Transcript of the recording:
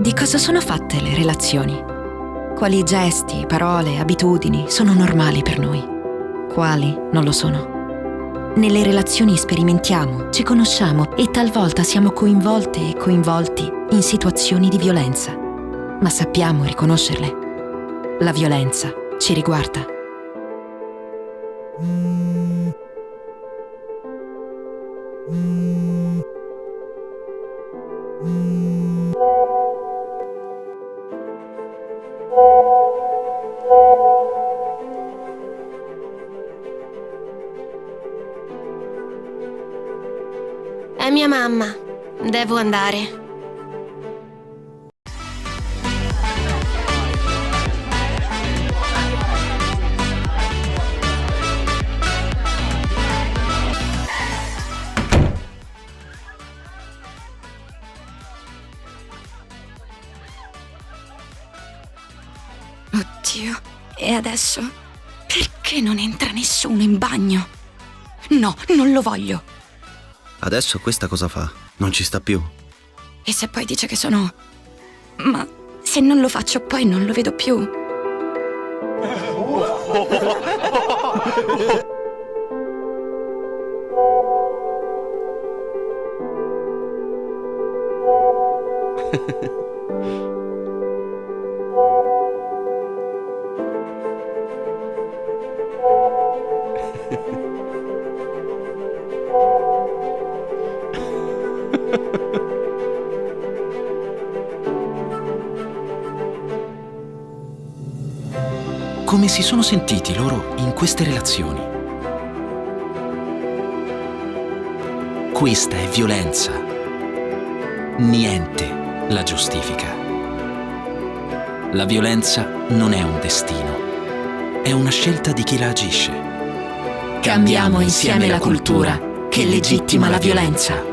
Di cosa sono fatte le relazioni? Quali gesti, parole, abitudini sono normali per noi? Quali non lo sono? Nelle relazioni sperimentiamo, ci conosciamo e talvolta siamo coinvolte e coinvolti in situazioni di violenza. Ma sappiamo riconoscerle. La violenza ci riguarda. È mia mamma. Devo andare. Oddio, e adesso? Perché non entra nessuno in bagno? No, non lo voglio. Adesso questa cosa fa? Non ci sta più. E se poi dice che sono... Ma se non lo faccio poi non lo vedo più. Come si sono sentiti loro in queste relazioni? Questa è violenza. Niente la giustifica. La violenza non è un destino, è una scelta di chi la agisce. Cambiamo insieme la cultura che legittima la violenza.